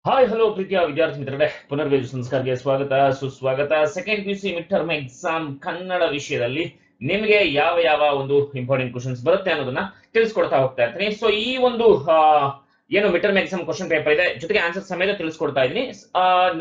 Hi hello ಪ್ರೀತಿಯ ವಿದ್ಯಾರ್ಥಿ ಮಿತ್ರರೇ, ಪುನರ್ವಿ ಸಂಸ್ಕಾರ್ಗೆ ಸ್ವಾಗತ ಸುಸ್ವಾಗತ. Second PUC mid term exam Kannada ವಿಷಯದಲ್ಲಿ ನಿಮಗೆ ಯಾವ ಯಾವ ಒಂದು ಇಂಪಾರ್ಟೆಂಟ್ ಕ್ವಶನ್ಸ್ ಬರುತ್ತೆ ಅನ್ನೋದನ್ನ ತಿಳಿಸ್ಕೊಡ್ತಾ ಹೋಗ್ತಾ ಇರ್ತೀನಿ. ಸೊ ಈ ಒಂದು ಏನು mid term exam question paper ಇದೆ, ಜೊತೆಗೆ ಆನ್ಸರ್ ಸಮೇತ ತಿಳಿಸ್ಕೊಡ್ತಾ ಇದ್ದೀನಿ.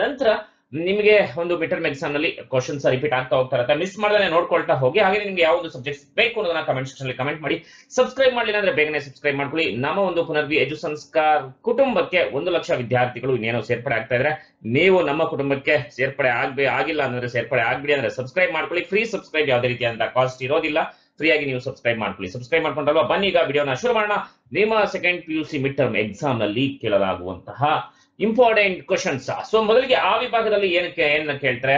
ನಂತರ ನಿಮಗೆ ಒಂದು ಮಿಡ್ ಟರ್ಮ್ ಎಕ್ಸಾಮ್ ನಲ್ಲಿ ಕ್ವಶನ್ಸ್ ರಿಪೀಟ್ ಆಗ್ತಾ ಹೋಗ್ತಾ ಇರುತ್ತೆ. ಮಿಸ್ ಮಾಡದೇ ನೋಡ್ಕೊಳ್ತಾ ಹೋಗಿ. ಹಾಗೆ ನಿಮ್ಗೆ ಯಾವ ಒಂದು ಸಬ್ಜೆಕ್ಟ್ಸ್ ಬೇಕು ಅನ್ನೋದನ್ನ ಕಮೆಂಟ್ ಸೆಕ್ಷನ್ ಅಲ್ಲಿ ಕಮೆಂಟ್ ಮಾಡಿ. ಸಬ್ಸ್ಕ್ರೈಬ್ ಮಾಡಲಿಲ್ಲ ಅಂದ್ರೆ ಬೇಗನೆ ಸಬ್ಸ್ಕ್ರೈಬ್ ಮಾಡ್ಕೊಳ್ಳಿ. ನಮ್ಮ ಒಂದು ಪುನರ್ವಿ ಎಜು ಸಂಸ್ಕಾರ್ ಕುಟುಂಬಕ್ಕೆ 1 ಲಕ್ಷ ವಿದ್ಯಾರ್ಥಿಗಳು ಇನ್ನೇನೋ ಸೇರ್ಪಡೆ ಆಗ್ತಾ ಇದ್ರೆ, ನೀವು ನಮ್ಮ ಕುಟುಂಬಕ್ಕೆ ಸೇರ್ಪಡೆ ಆಗಿಲ್ಲ ಅಂದ್ರೆ ಸೇರ್ಪಡೆ ಆಗ್ಬಿಡಿ. ಅಂದ್ರೆ ಸಬ್ಸ್ಕ್ರೈಬ್ ಮಾಡ್ಕೊಳ್ಳಿ. ಫ್ರೀ ಸಬ್ಸ್ಕ್ರೈಬ್ ಯಾವುದೇ ರೀತಿಯಾದಂತಹ ಕಾಸ್ಟ್ ಇರೋದಿಲ್ಲ. ಫ್ರೀ ಆಗಿ ನೀವು ಸಬ್ಸ್ಕ್ರೈಬ್ ಮಾಡ್ಕೊಳ್ಳಿ. ಸಬ್ಸ್ಕ್ರೈಬ್ ಮಾಡ್ಕೊಂಡಲ್ವಾ, ಬನ್ನಿ ಈಗ ವಿಡಿಯೋನ ಶುರು ಮಾಡೋಣ. ನಿಮ್ಮ second PUC mid term exam ನಲ್ಲಿ ಕೇಳಲಾಗುವಂತಹ ಇಂಪಾರ್ಟೆಂಟ್ ಕ್ವಶನ್ಸ್. ಸೊ ಮೊದಲಿಗೆ ಆ ವಿಭಾಗದಲ್ಲಿ ಏನನ್ನ ಕೇಳ್ತಾರೆ,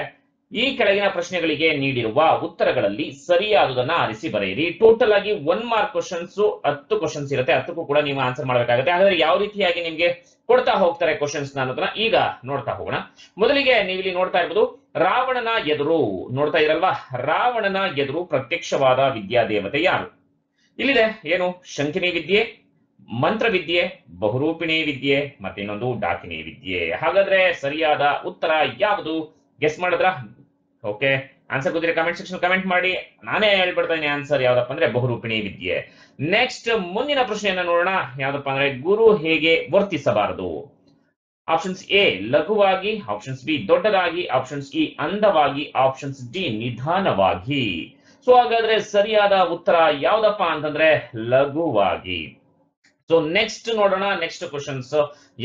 ಈ ಕೆಳಗಿನ ಪ್ರಶ್ನೆಗಳಿಗೆ ನೀಡಿರುವ ಉತ್ತರಗಳಲ್ಲಿ ಸರಿಯಾದುದನ್ನ ಆರಿಸಿ ಬರೆಯಿರಿ. ಟೋಟಲ್ ಆಗಿ 1 ಮಾರ್ಕ್ ಕ್ವಶನ್ಸ್ 10 ಕ್ವಶನ್ಸ್ ಇರುತ್ತೆ. 10ಕ್ಕೂ ಕೂಡ ನೀವು ಆನ್ಸರ್ ಮಾಡಬೇಕಾಗುತ್ತೆ. ಹಾಗಾದ್ರೆ ಯಾವ ರೀತಿಯಾಗಿ ನಿಮ್ಗೆ ಕೊಡ್ತಾ ಹೋಗ್ತಾರೆ ಕ್ವಶನ್ಸ್ ಅನ್ನೋದನ್ನ ಈಗ ನೋಡ್ತಾ ಹೋಗೋಣ. ಮೊದಲಿಗೆ ನೀವು ಇಲ್ಲಿ ನೋಡ್ತಾ ಇರ್ಬೋದು, ರಾವಣನ ಎದುರು ನೋಡ್ತಾ ಇರಲ್ವಾ, ರಾವಣನ ಎದುರು ಪ್ರತ್ಯಕ್ಷವಾದ ವಿದ್ಯಾದೇವತೆ ಯಾರು? ಇಲ್ಲಿದೆ ಏನು, ಶಂಕಿನಿ ವಿದ್ಯೆ, ಮಂತ್ರವಿದ್ಯೆ, ಬಹುರೂಪಿಣಿ ವಿದ್ಯೆ, ಮತ್ತೆ ಇನ್ನೊಂದು ಡಾಕಿನಿ ವಿದ್ಯೆ. ಹಾಗಾದ್ರೆ ಸರಿಯಾದ ಉತ್ತರ ಯಾವುದು? ಗೆಸ್ ಮಾಡಿದ್ರ? ಓಕೆ, ಆನ್ಸರ್ ಗೊತ್ತಿದ್ರೆ ಕಮೆಂಟ್ ಸೆಕ್ಷನ್ ಕಮೆಂಟ್ ಮಾಡಿ. ನಾನೇ ಹೇಳ್ಬಿಡ್ತಾ ಇದ್ದೀನಿ ಆನ್ಸರ್ ಯಾವ್ದಪ್ಪ ಅಂದ್ರೆ ಬಹುರೂಪಿಣಿ ವಿದ್ಯೆ. ನೆಕ್ಸ್ಟ್ ಮುಂದಿನ ಪ್ರಶ್ನೆಯನ್ನ ನೋಡೋಣ. ಯಾವ್ದಪ್ಪ ಅಂದ್ರೆ ಗುರು ಹೇಗೆ ವರ್ತಿಸಬಾರದು? ಆಪ್ಷನ್ಸ್ ಎ ಲಘುವಾಗಿ, ಆಪ್ಷನ್ಸ್ ಬಿ ದೊಡ್ಡದಾಗಿ, ಆಪ್ಷನ್ಸ್ ಇ ಅಂದವಾಗಿ, ಆಪ್ಷನ್ಸ್ ಡಿ ನಿಧಾನವಾಗಿ. ಸೊ ಹಾಗಾದ್ರೆ ಸರಿಯಾದ ಉತ್ತರ ಯಾವ್ದಪ್ಪ ಅಂತಂದ್ರೆ ಲಘುವಾಗಿ. ಸೊ ನೆಕ್ಸ್ಟ್ ನೋಡೋಣ. ನೆಕ್ಸ್ಟ್ ಕ್ವಶನ್ಸ್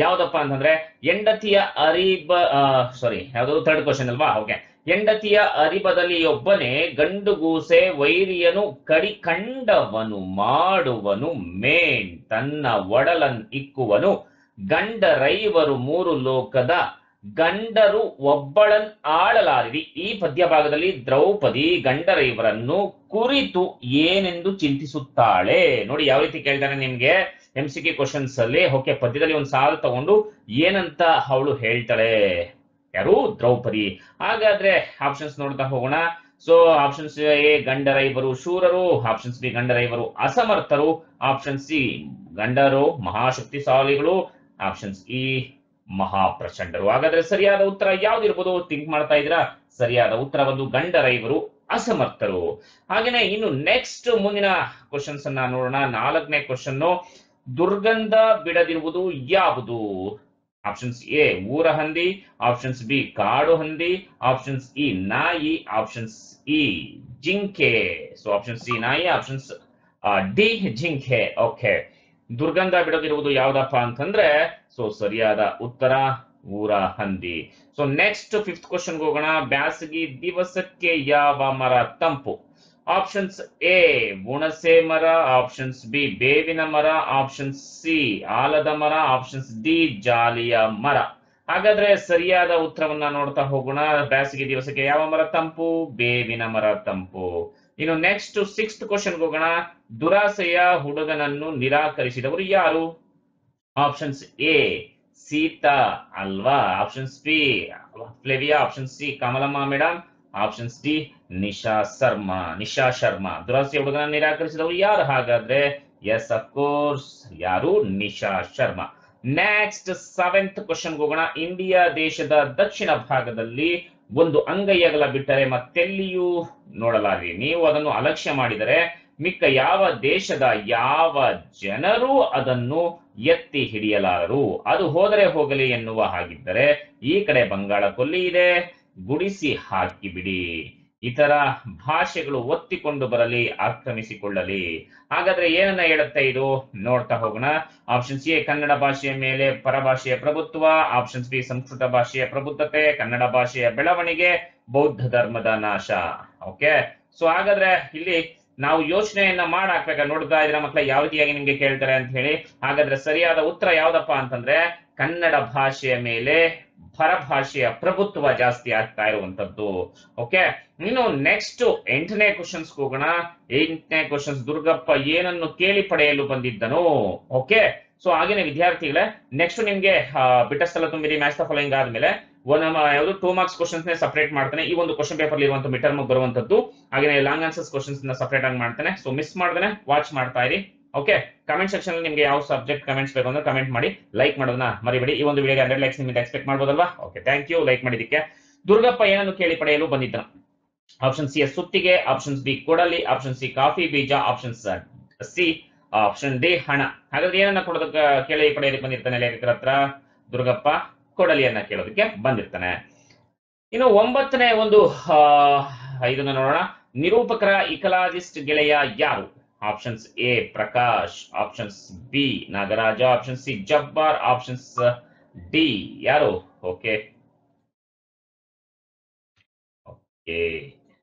ಯಾವ್ದಪ್ಪ ಅಂತಂದ್ರೆ ಹೆಂಡತಿಯ ಯಾವ್ದು ಥರ್ಡ್ ಕ್ವಶನ್ ಅಲ್ವಾ? ಓಕೆ, ಹೆಂಡತಿಯ ಅರಿಬದಲ್ಲಿ ಒಬ್ಬನೇ ಗಂಡುಗೂಸೆ ವೈರಿಯನು ಕಂಡವನು ಮಾಡುವನು ಮೇಣ್ ತನ್ನ ಒಡಲನ್ ಇಕ್ಕುವನು ಗಂಡರೈವರು 3 ಲೋಕದ ಗಂಡರು ಒಬ್ಬಳನ್ ಆಳಲಾರಿರಿ. ಈ ಪದ್ಯ ಭಾಗದಲ್ಲಿ ದ್ರೌಪದಿ ಗಂಡರೈವರನ್ನು ಕುರಿತು ಏನೆಂದು ಚಿಂತಿಸುತ್ತಾಳೆ? ನೋಡಿ ಯಾವ ರೀತಿ ಕೇಳ್ತಾನೆ ನಿಮ್ಗೆ MCQ ಕ್ವಶನ್ಸ್ ಅಲ್ಲಿ. ಓಕೆ, ಪದ್ಯದಲ್ಲಿ ಒಂದು ಸಾಲು ತಗೊಂಡು ಏನಂತ ಅವಳು ಹೇಳ್ತಾಳೆ, ಯಾರು? ದ್ರೌಪದಿ. ಹಾಗಾದ್ರೆ ಆಪ್ಷನ್ಸ್ ನೋಡ್ತಾ ಹೋಗೋಣ. ಸೊ ಆಪ್ಷನ್ಸ್ ಎ ಗಂಡರೈವರು ಶೂರರು, ಆಪ್ಷನ್ಸ್ ಬಿ ಗಂಡರೈವರು ಅಸಮರ್ಥರು, ಆಪ್ಷನ್ ಸಿ ಗಂಡರು ಮಹಾಶಕ್ತಿಶಾಲಿಗಳು, ಆಪ್ಷನ್ಸ್ ಇ ಮಹಾಪ್ರಚಂಡರು. ಹಾಗಾದ್ರೆ ಸರಿಯಾದ ಉತ್ತರ ಯಾವ್ದಿರ್ಬೋದು? ಥಿಂಕ್ ಮಾಡ್ತಾ ಇದ್ದೀರಾ? ಸರಿಯಾದ ಉತ್ತರ ಒಂದು ಗಂಡರೈವರು ಅಸಮರ್ಥರು. ಹಾಗೇನೆ ಇನ್ನು ನೆಕ್ಸ್ಟ್ ಮುಂದಿನ ಕ್ವಶನ್ಸ್ ಅನ್ನ ನೋಡೋಣ. 4ನೇ ಕ್ವಶನ್, ದುರ್ಗಂಧ ಬಿಡದಿರುವುದು ಯಾವುದು? ಆಪ್ಷನ್ಸ್ ಎ ಊರ ಹಂದಿ, ಆಪ್ಷನ್ಸ್ ಬಿ ಕಾಡು ಹಂದಿ, ಆಪ್ಷನ್ಸ್ ಇ ನಾಯಿ, ಆಪ್ಷನ್ಸ್ ಇ ಜಿಂಕೆ. ಸೊ ಆಪ್ಷನ್ ಸಿ ನಾಯಿ, ಆಪ್ಷನ್ಸ್ ಡಿ ಜಿಂಕೆ. ಓಕೆ, ದುರ್ಗಂಧ ಬಿಡದಿರುವುದು ಯಾವ್ದಪ್ಪ ಅಂತಂದ್ರೆ ಸೊ ಸರಿಯಾದ ಉತ್ತರ ಊರ ಹಂದಿ. ಸೊ ನೆಕ್ಸ್ಟ್ 5th ಕ್ವಶನ್ ಹೋಗೋಣ. ಬ್ಯಾಸಗಿ ದಿವಸಕ್ಕೆ ಯಾವ ಮರ ತಂಪು? ಆಪ್ಷನ್ಸ್ ಎ ಹುಣಸೆ ಮರ, ಆಪ್ಷನ್ಸ್ ಬಿ ಬೇವಿನ ಮರ, ಆಪ್ಷನ್ಸ್ ಸಿ ಆಲದ ಮರ, ಆಪ್ಷನ್ಸ್ ಡಿ ಜಾಲಿಯ ಮರ. ಹಾಗಾದ್ರೆ ಸರಿಯಾದ ಉತ್ತರವನ್ನ ನೋಡ್ತಾ ಹೋಗೋಣ. ಬ್ಯಾಸಗಿ ದಿವಸಕ್ಕೆ ಯಾವ ಮರ ತಂಪು? ಬೇವಿನ ಮರ ತಂಪು. ಇನ್ನು ನೆಕ್ಸ್ಟ್ 6th ಕ್ವಶನ್ ಹೋಗೋಣ. ದುರಾಸೆಯ ಹುಡುಗನನ್ನು ನಿರಾಕರಿಸಿದವರು ಯಾರು? ಆಪ್ಷನ್ಸ್ ಎ ಸೀತಾ ಅಲ್ವಾ, options B Flavia, option C Kamalamma madam, options D Nisha Sharma. ದುರಾಸೆಯ ಹುಡುಗನನ್ನು ನಿರಾಕರಿಸಿದವರು ಯಾರು? ಹಾಗಾದ್ರೆ ಎಸ್ ಅಫ್ಕೋರ್ಸ್, ಯಾರು? Nisha Sharma. Next 7th question ಹೋಗೋಣ. ಇಂಡಿಯಾ ದೇಶದ ದಕ್ಷಿಣ ಭಾಗದಲ್ಲಿ ಒಂದು ಅಂಗೈ ಅಗಲ ಬಿಟ್ಟರೆ ಮತ್ತೆಲ್ಲಿಯೂ ನೋಡಲಾರಿ. ನೀವು ಅದನ್ನು ಅಲಕ್ಷ್ಯ ಮಾಡಿದರೆ ಮಿಕ್ಕ ಯಾವ ದೇಶದ ಯಾವ ಜನರು ಅದನ್ನು ಎತ್ತಿ ಹಿಡಿಯಲಾರರು. ಅದು ಹೋದರೆ ಹೋಗಲಿ ಎನ್ನುವ ಹಾಗಿದ್ದರೆ ಈ ಕಡೆ ಬಂಗಾಳ ಕೊಲ್ಲಿ ಇದೆ, ಗುಡಿಸಿ ಹಾಕಿ ಬಿಡಿ. ಇತರ ಭಾಷೆಗಳು ಒತ್ತಿಕೊಂಡು ಬರಲಿ, ಆಕ್ರಮಿಸಿಕೊಳ್ಳಲಿ. ಹಾಗಾದ್ರೆ ಏನನ್ನ ಹೇಳುತ್ತೆ ಇದು? ನೋಡ್ತಾ ಹೋಗೋಣ. ಆಪ್ಷನ್ಸ್ ಎ ಕನ್ನಡ ಭಾಷೆಯ ಮೇಲೆ ಪರಭಾಷೆಯ ಪ್ರಭುತ್ವ, ಆಪ್ಷನ್ಸ್ ಬಿ ಸಂಸ್ಕೃತ ಭಾಷೆಯ ಪ್ರಬುದ್ಧತೆ, ಕನ್ನಡ ಭಾಷೆಯ ಬೆಳವಣಿಗೆ, ಬೌದ್ಧ ಧರ್ಮದ ನಾಶ. ಓಕೆ, ಸೊ ಹಾಗಾದ್ರೆ ಇಲ್ಲಿ ನಾವು ಯೋಚನೆಯನ್ನ ಮಾಡಾಕ್ಬೇಕಾ? ನೋಡ್ತಾ ಇದ್ರ ಮಕ್ಕಳ ಯಾವ ರೀತಿಯಾಗಿ ನಿಮ್ಗೆ ಕೇಳ್ತಾರೆ ಅಂತ ಹೇಳಿ. ಹಾಗಾದ್ರೆ ಸರಿಯಾದ ಉತ್ತರ ಯಾವ್ದಪ್ಪ ಅಂತಂದ್ರೆ ಕನ್ನಡ ಭಾಷೆಯ ಮೇಲೆ ಪರಭಾಷೆಯ ಪ್ರಭುತ್ವ ಜಾಸ್ತಿ ಆಗ್ತಾ ಇರುವಂತದ್ದು. ಓಕೆ, ಇನ್ನು ನೆಕ್ಸ್ಟ್ 8ನೇ ಕ್ವಶನ್ಸ್ ಹೋಗೋಣ. 8ನೇ ಕ್ವಶನ್ಸ್, ದುರ್ಗಪ್ಪ ಏನನ್ನು ಕೇಳಿ ಪಡೆಯಲು ಬಂದಿದ್ದನು? ಓಕೆ, ಸೊ ಹಾಗೇನೆ ವಿದ್ಯಾರ್ಥಿಗಳೇ, ನೆಕ್ಸ್ಟ್ ನಿಮ್ಗೆ ಬಿಟ್ಟ ಸ್ಥಳ ತುಂಬಿರಿ ಮ್ಯಾಚ್ ದ ಫಾಲೋಯಿಂಗ್ ಆದ್ಮೇಲೆ ಯಾವುದು 2 ಮಾರ್ಕ್ಸ್ ಕ್ವಶನ್ಸ್ ನೇ ಸಪರೇಟ್ ಮಾಡ್ತಾನೆ. ಈ ಒಂದು ಕ್ವಶನ್ ಪೇಪರ್ ಇರುವಂತ ಮಿಡ್ ಟರ್ಮ್ ಬರುವಂತದ್ದು. ಹಾಗೆ ಲಾಂಗ್ ಆನ್ಸರ್ಸ್ ಕ್ವಶನ್ಸ್ ನ ಸಪರೇಟ್ ಆಗಿ ಮಾಡ್ತಾನೆ. ಸೊ ಮಿಸ್ ಮಾಡ್ದೇನೆ ವಾಚ್ ಮಾಡ್ತಾ ಇರಿ. ಓಕೆ, ಕಮೆಂಟ್ ಸೆಕ್ಷನ್ ಅಲ್ಲಿ ನಿಮಗೆ ಯಾವ ಸಬ್ಜೆಕ್ಟ್ ಕಮೆಂಟ್ಸ್ ಬೇಕು ಅಂದ್ರೆ ಕಮೆಂಟ್ ಮಾಡಿ, ಲೈಕ್ ಮಾಡೋದನ್ನ ಮರಿಬೇಡಿ. ಈ ಒಂದು ವಿಡಿಯೋಗೆ 100 ಲೈಕ್ಸ್ ನಿಮ್ಮಿಂದ ಎಕ್ಸ್ಪೆಕ್ಟ್ ಮಾಡ್ಬೋದಲ್ವಾ? ಓಕೆ, ಥ್ಯಾಂಕ್ ಯು ಲೈಕ್ ಮಾಡಿದ್ದಕ್ಕೆ. ದುರ್ಗಪ್ಪ ಏನನ್ನು ಕೇಳಿ ಪಡೆಯಲು ಬಂದಿದ್ದನು? ಆಪ್ಷನ್ ಸಿ ಸುತ್ತಿಗೆ, ಆಪ್ಷನ್ ಬಿ ಕೊಡಲಿ, ಆಪ್ಷನ್ ಸಿ ಕಾಫಿ ಬೀಜ, ಆಪ್ಷನ್ ಸಿ ಆಪ್ಷನ್ ಡಿ ಹಣ. ಹಾಗಾದ್ರೆ ಏನನ್ನ ಕೊಡೋದಕ್ಕೆ ಕೇಳಿ ಪಡೆಯೋದಕ್ಕೆ ಬಂದಿರ್ತಾನೆ ಲೇಖಕರ ಹತ್ರ? ದುರ್ಗಪ್ಪ ಕೊಡಲಿಯನ್ನ ಕೇಳೋದಕ್ಕೆ ಬಂದಿರ್ತಾನೆ. ಇನ್ನು 9ನೇ ಒಂದು ಇದನ್ನ ನೋಡೋಣ. ನಿರೂಪಕರ ಇಕಲಾಜಿಸ್ಟ್ ಗೆಳೆಯ ಯಾರು? Options A Prakash, options B Nagaraja, option C Jabbar, options D ಯಾರು? ಓಕೆ ಓಕೆ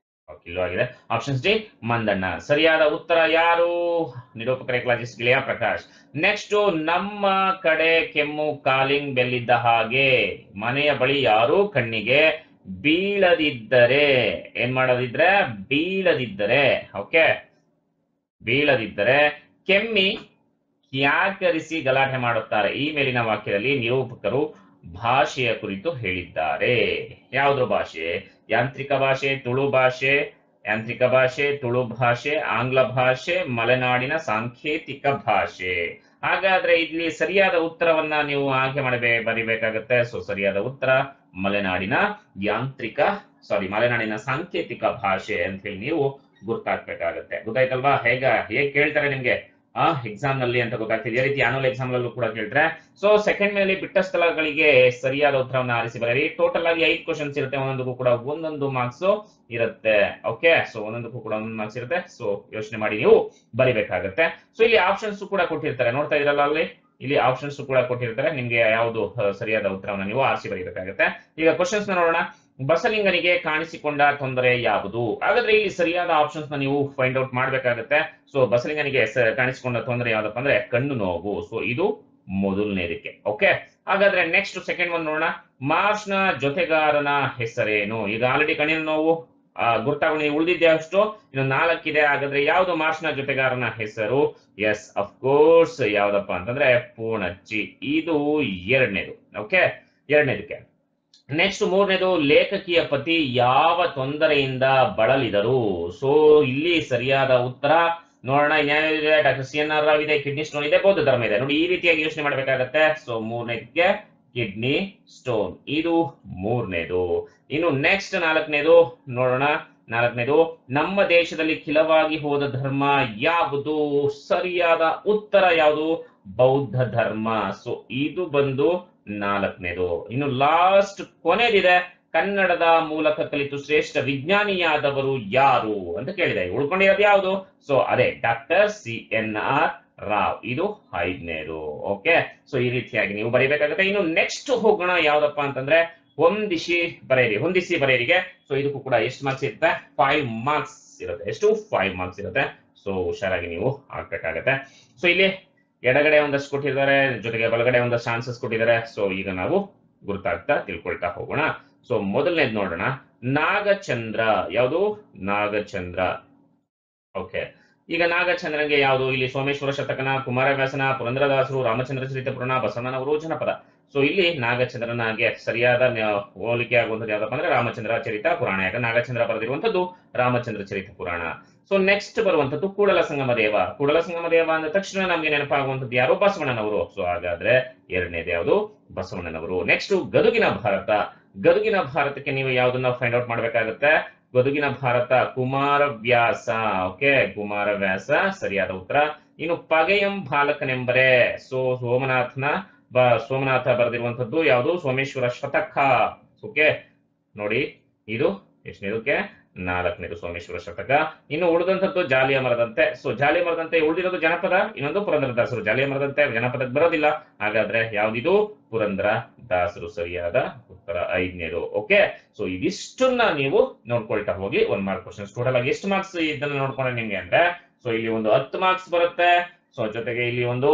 ಆಗಿದೆ. Options D Mandanna. ಸರಿಯಾದ ಉತ್ತರ ಯಾರು? ನಿರೂಪಕರ ಇಕಲಾಜಿಸ್ಟ್ ಗೆಳೆಯ ಪ್ರಕಾಶ್. ನೆಕ್ಸ್ಟ್, ನಮ್ಮ ಕಡೆ ಕೆಮ್ಮು ಕಾಲಿಂಗ್ ಬೆಲ್ಲಿದ್ದ ಹಾಗೆ, ಮನೆಯ ಬಳಿ ಯಾರು ಕಣ್ಣಿಗೆ ಬೀಳದಿದ್ದರೆ, ಏನ್ ಮಾಡೋದಿದ್ರೆ ಬೀಳದಿದ್ದರೆ, ಓಕೆ ಬೀಳದಿದ್ದರೆ ಕೆಮ್ಮಿ ಕ್ಯಾಕರಿಸಿ ಗಲಾಟೆ ಮಾಡುತ್ತಾರೆ. ಈ ಮೇಲಿನ ವಾಕ್ಯದಲ್ಲಿ ನಿರೂಪಕರು ಭಾಷೆಯ ಕುರಿತು ಹೇಳಿದ್ದಾರೆ. ಯಾವ್ದ್ರ ಭಾಷೆ? ಯಾಂತ್ರಿಕ ಭಾಷೆ, ತುಳು ಭಾಷೆ, ಯಾಂತ್ರಿಕ ಭಾಷೆ, ತುಳು ಭಾಷೆ, ಆಂಗ್ಲ ಭಾಷೆ, ಮಲೆನಾಡಿನ ಸಾಂಕೇತಿಕ ಭಾಷೆ. ಹಾಗಾದ್ರೆ ಇಲ್ಲಿ ಸರಿಯಾದ ಉತ್ತರವನ್ನ ನೀವು ಆಯ್ಕೆ ಬರಿಬೇಕಾಗತ್ತೆ. ಸೊ ಸರಿಯಾದ ಉತ್ತರ ಮಲೆನಾಡಿನ ಮಲೆನಾಡಿನ ಸಾಂಕೇತಿಕ ಭಾಷೆ ಅಂತ ಹೇಳಿ ನೀವು ಗುರ್ತಾಕ್ಬೇಕಾಗತ್ತೆ. ಗೊತ್ತಾಯ್ತಲ್ವಾ? ಹೇಗೆ ಕೇಳ್ತಾರೆ ನಿಮ್ಗೆ ಎಕ್ಸಾಮ್ ನಲ್ಲಿ ಅಂತ ಗೊತ್ತಾಗ್ತದೆ. ಇದೇ ರೀತಿ ಆನ್ಯುವಲ್ ಎಕ್ಸಾಮ್ ನಲ್ಲೂ ಕೂಡ ಕೇಳ್ತಾರೆ. ಸೊ ಸೆಕೆಂಡ್ ಮೇಲೆ ಬಿಟ್ಟ ಸ್ಥಳಗಳಿಗೆ ಸರಿಯಾದ ಉತ್ತರವನ್ನು ಆರಿಸಿ ಬರೀರಿ. ಟೋಟಲ್ ಆಗಿ 5 ಕ್ವಶನ್ಸ್ ಇರುತ್ತೆ. ಒಂದೊಂದಕ್ಕೂ ಕೂಡ ಒಂದೊಂದು ಮಾರ್ಕ್ಸ್ ಇರುತ್ತೆ. ಓಕೆ, ಸೊ ಒಂದೊಂದಕ್ಕೂ ಕೂಡ ಒಂದೊಂದು ಮಾರ್ಕ್ಸ್ ಇರುತ್ತೆ. ಸೊ ಯೋಚನೆ ಮಾಡಿ ನೀವು ಬರಿಬೇಕಾಗತ್ತೆ. ಸೊ ಇಲ್ಲಿ ಆಪ್ಷನ್ಸ್ ಕೂಡ ಕೊಟ್ಟಿರ್ತಾರೆ, ನೋಡ್ತಾ ಇದ್ರಲ್ಲ ಅಲ್ಲಿ, ಇಲ್ಲಿ ಆಪ್ಷನ್ಸ್ ಕೂಡ ಕೊಟ್ಟಿರ್ತಾರೆ. ನಿಮ್ಗೆ ಯಾವುದು ಸರಿಯಾದ ಉತ್ತರವನ್ನು ನೀವು ಆರಿಸಿ ಬರೀಬೇಕಾಗತ್ತೆ. ಈಗ ಕ್ವಶನ್ಸ್ ನೋಡೋಣ. ಬಸಲಿಂಗನಿಗೆ ಕಾಣಿಸಿಕೊಂಡ ತೊಂದರೆ ಯಾವುದು? ಹಾಗಾದ್ರೆ ಇಲ್ಲಿ ಸರಿಯಾದ ಆಪ್ಷನ್ಸ್ ನೀವು ಫೈಂಡ್ ಔಟ್ ಮಾಡ್ಬೇಕಾಗತ್ತೆ. ಸೊ ಬಸಲಿಂಗನಿಗೆ ಕಾಣಿಸಿಕೊಂಡ ತೊಂದರೆ ಯಾವ್ದಪ್ಪ ಅಂದ್ರೆ ಕಣ್ಣು ನೋವು. ಸೊ ಇದು ಮೊದಲನೇದಕ್ಕೆ. ಓಕೆ, ಹಾಗಾದ್ರೆ ನೆಕ್ಸ್ಟ್ ಸೆಕೆಂಡ್ ಒನ್ ನೋಡೋಣ. ಮಾರ್ಚ್ ನ ಜೊತೆಗಾರನ ಹೆಸರೇನು? ಈಗ ಆಲ್ರೆಡಿ ಕಣ್ಣಿನ ನೋವು ಗುರ್ತಾಗಿ ಉಳಿದಿದ್ದೆ ಅಷ್ಟು, ಇನ್ನು 4 ಇದೆ. ಹಾಗಾದ್ರೆ ಯಾವ್ದು ಮಾರ್ಚ್ ನ ಜೊತೆಗಾರನ ಹೆಸರು? ಎಸ್, ಅಫ್ಕೋರ್ಸ್ ಯಾವ್ದಪ್ಪ ಅಂತಂದ್ರೆ ಪೂರ್ಣಚ್ಚಿ. ಇದು ಎರಡನೇದು. ಓಕೆ, ಎರಡನೇದಕ್ಕೆ. ನೆಕ್ಸ್ಟ್ ಮೂರನೇದು, ಲೇಖಕಿಯ ಪತಿ ಯಾವ ತೊಂದರೆಯಿಂದ ಬಳಲಿದರು? ಸೊ ಇಲ್ಲಿ ಸರಿಯಾದ ಉತ್ತರ ನೋಡೋಣ. ಇನ್ಯಾವಿದೆ? ಡಾಕ್ಟರ್ CNR ರಾವ್ ಇದೆ, ಕಿಡ್ನಿ ಸ್ಟೋನ್ ಇದೆ, ಬೌದ್ಧ ಧರ್ಮ ಇದೆ. ನೋಡಿ, ಈ ರೀತಿಯಾಗಿ ಯೋಚನೆ ಮಾಡಬೇಕಾಗತ್ತೆ. ಸೊ ಮೂರನೇದಕ್ಕೆ ಕಿಡ್ನಿ ಸ್ಟೋನ್, ಇದು ಮೂರನೇದು. ಇನ್ನು ನೆಕ್ಸ್ಟ್ ನಾಲ್ಕನೇದು ನೋಡೋಣ. ನಾಲ್ಕನೇದು, ನಮ್ಮ ದೇಶದಲ್ಲಿ ಖಿಲವಾಗಿ ಹೋದ ಧರ್ಮ ಯಾವುದು? ಸರಿಯಾದ ಉತ್ತರ ಯಾವುದು? ಬೌದ್ಧ ಧರ್ಮ. ಸೊ ಇದು ಬಂದು ನಾಲ್ಕನೇದು. ಇನ್ನು ಲಾಸ್ಟ್ ಕೊನೆದಿದೆ, ಕನ್ನಡದ ಮೂಲಕ ಕಲಿತು ಶ್ರೇಷ್ಠ ವಿಜ್ಞಾನಿಯಾದವರು ಯಾರು ಅಂತ ಕೇಳಿದೆ. ಉಳ್ಕೊಂಡಿರೋದು ಯಾವುದು? ಸೊ ಅದೇ ಡಾಕ್ಟರ್ CNR ರಾವ್, ಇದು 5ನೇದು. ಓಕೆ, ಸೊ ಈ ರೀತಿಯಾಗಿ ನೀವು ಬರೀಬೇಕಾಗುತ್ತೆ. ಇನ್ನು ನೆಕ್ಸ್ಟ್ ಹೋಗೋಣ ಯಾವ್ದಪ್ಪ ಅಂತಂದ್ರೆ ಹೊಂದಿಸಿ ಬರೆಯರಿಗೆ. ಸೊ ಇದಕ್ಕೂ ಕೂಡ ಎಷ್ಟು ಮಾರ್ಕ್ಸ್ ಇರುತ್ತೆ? 5 ಮಾರ್ಕ್ಸ್ ಇರುತ್ತೆ. ಎಷ್ಟು? 5 ಮಾರ್ಕ್ಸ್ ಇರುತ್ತೆ. ಸೊ ಹುಷಾರಾಗಿ ನೀವು ಹಾಕ್ಬೇಕಾಗತ್ತೆ. ಸೊ ಇಲ್ಲಿ ಎಡಗಡೆ ಒಂದಷ್ಟು ಕೊಟ್ಟಿದ್ದಾರೆ, ಜೊತೆಗೆ ಬಲಗಡೆ ಒಂದಷ್ಟು ಆನ್ಸರ್ಸ್ ಕೊಟ್ಟಿದ್ದಾರೆ. ಸೊ ಈಗ ನಾವು ಗುರುತಾಗ್ತಾ ತಿಳ್ಕೊಳ್ತಾ ಹೋಗೋಣ. ಸೊ ಮೊದಲನೇದು ನೋಡೋಣ. ನಾಗಚಂದ್ರ ಯಾವುದು? ನಾಗಚಂದ್ರ. ಓಕೆ, ಈಗ ನಾಗಚಂದ್ರನಿಗೆ ಯಾವುದು? ಇಲ್ಲಿ ಸೋಮೇಶ್ವರ ಶತಕನ, ಕುಮಾರವ್ಯಾಸನ, ಪುರಂದರದಾಸರು, ರಾಮಚಂದ್ರ ಚರಿತ ಪುರಾಣ, ಬಸವಣ್ಣನವರು ಜನಪದ. ಸೊ ಇಲ್ಲಿ ನಾಗಚಂದ್ರನಿಗೆ ಸರಿಯಾದ ಹೋಲಿಕೆ ಆಗುವಂಥದ್ದು ಯಾವ್ದಪ್ಪ ಅಂದ್ರೆ ರಾಮಚಂದ್ರ ಚರಿತ ಪುರಾಣ. ಯಾಕಂದ್ರೆ ನಾಗಚಂದ್ರ ಬರೆದಿರುವಂತದ್ದು ರಾಮಚಂದ್ರ ಚರಿತ ಪುರಾಣ. ಸೊ ನೆಕ್ಸ್ಟ್ ಬರುವಂತದ್ದು ಕೂಡಲ ಸಂಗಮ ದೇವ. ಕೂಡಲ ಸಂಗಮ ದೇವ ಅಂದ ತಕ್ಷಣ ನಮ್ಗೆ ನೆನಪಾಗುವಂತದ್ದು ಯಾರು? ಬಸವಣ್ಣನವರು. ಸೊ ಹಾಗಾದ್ರೆ ಎರಡನೇದು ಯಾವುದು? ಬಸವಣ್ಣನವರು. ನೆಕ್ಸ್ಟ್ ಗದುಗಿನ ಭಾರತ. ಗದುಗಿನ ಭಾರತಕ್ಕೆ ನೀವು ಯಾವ್ದನ್ನ ಫೈಂಡ್ ಔಟ್ ಮಾಡ್ಬೇಕಾಗತ್ತೆ? ಗದುಗಿನ ಭಾರತ ಕುಮಾರವ್ಯಾಸ. ಓಕೆ, ಕುಮಾರವ್ಯಾಸ ಸರಿಯಾದ ಉತ್ತರ. ಇನ್ನು ಪಗೆಯಂ ಬಾಲಕನೆಂಬರೆ. ಸೊ ಸೋಮನಾಥ ಬರೆದಿರುವಂತದ್ದು ಯಾವುದು? ಸೋಮೇಶ್ವರ ಶತಕ. ಓಕೆ ನೋಡಿ, ಇದು ಎಷ್ಟನೇದಕ್ಕೆ? 4ನೇದು ಸೋಮೇಶ್ವರ ಶತಕ. ಇನ್ನು ಉಳಿದಂತದ್ದು ಜಾಲಿಯ ಮರದಂತೆ. ಸೊ ಜಾಲಿಯ ಮರದಂತೆ ಉಳಿದಿರೋದು ಜನಪದ, ಇನ್ನೊಂದು ಪುರಂದರದಾಸರು. ಜಾಲಿಯ ಮರದಂತೆ ಜನಪದಕ್ಕೆ ಬರೋದಿಲ್ಲ. ಹಾಗಾದ್ರೆ ಯಾವ್ದಿದು? ಪುರಂದರದಾಸರು ಸರಿಯಾದ ಉತ್ತರ, 5ನೇದು. ಓಕೆ, ಸೊ ಇದಿಷ್ಟನ್ನ ನೀವು ನೋಡ್ಕೊಳ್ತಾ ಹೋಗಿ. 1 ಮಾರ್ಕ್ ಕ್ವಶನ್ಸ್. ಟೋಟಲ್ ಆಗಿ ಎಷ್ಟು ಮಾರ್ಕ್ಸ್ ಇದನ್ನ ನೋಡ್ಕೊಂಡ್ರೆ ನಿಮ್ಗೆ ಅಂದ್ರೆ, ಸೊ ಇಲ್ಲಿ ಒಂದು 10 ಮಾರ್ಕ್ಸ್ ಬರುತ್ತೆ. ಸೊ ಜೊತೆಗೆ ಇಲ್ಲಿ ಒಂದು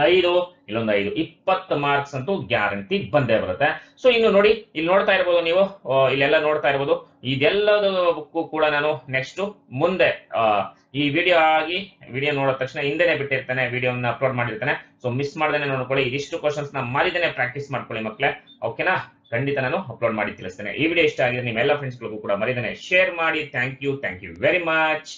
5, ಇಲ್ಲೊಂದು 5, 20 ಮಾರ್ಕ್ಸ್ ಅಂತೂ ಗ್ಯಾರಂಟಿ ಬಂದೇ ಬರುತ್ತೆ. ಸೊ ಇನ್ನು ನೋಡಿ, ಇಲ್ಲಿ ನೋಡ್ತಾ ಇರ್ಬೋದು ನೀವು, ಇಲ್ಲೆಲ್ಲ ನೋಡ್ತಾ ಇರ್ಬೋದು. ಇದೆಲ್ಲದಕ್ಕೂ ಕೂಡ ನಾನು ನೆಕ್ಸ್ಟ್ ಮುಂದೆ ಈ ವಿಡಿಯೋ ನೋಡಿದ ತಕ್ಷಣ ಹಿಂದೆನೆ ಬಿಟ್ಟಿರ್ತಾನೆ, ವಿಡಿಯೋನ ಅಪ್ಲೋಡ್ ಮಾಡಿರ್ತಾನೆ. ಸೊ ಮಿಸ್ ಮಾಡ್ದೇನೆ ನೋಡ್ಕೊಳ್ಳಿ. ಇದಿಷ್ಟು ಕ್ವಶನ್ಸ್ ನ ಮರಿದೇನೆ ಪ್ರಾಕ್ಟೀಸ್ ಮಾಡ್ಕೊಳ್ಳಿ ಮಕ್ಕಳೇ. ಓಕೆನಾ? ಖಂಡಿತ ನಾನು ಅಪ್ಲೋಡ್ ಮಾಡಿ ತಿಳಿಸ್ತೇನೆ. ಈ ವಿಡಿಯೋ ಇಷ್ಟ ಆಗಿದೆ ನಿಮ್ಮೆಲ್ಲ ಫ್ರೆಂಡ್ಸ್ಗಳಿಗೂ ಕೂಡ ಮರಿದೇನೆ ಶೇರ್ ಮಾಡಿ. Thank you very much.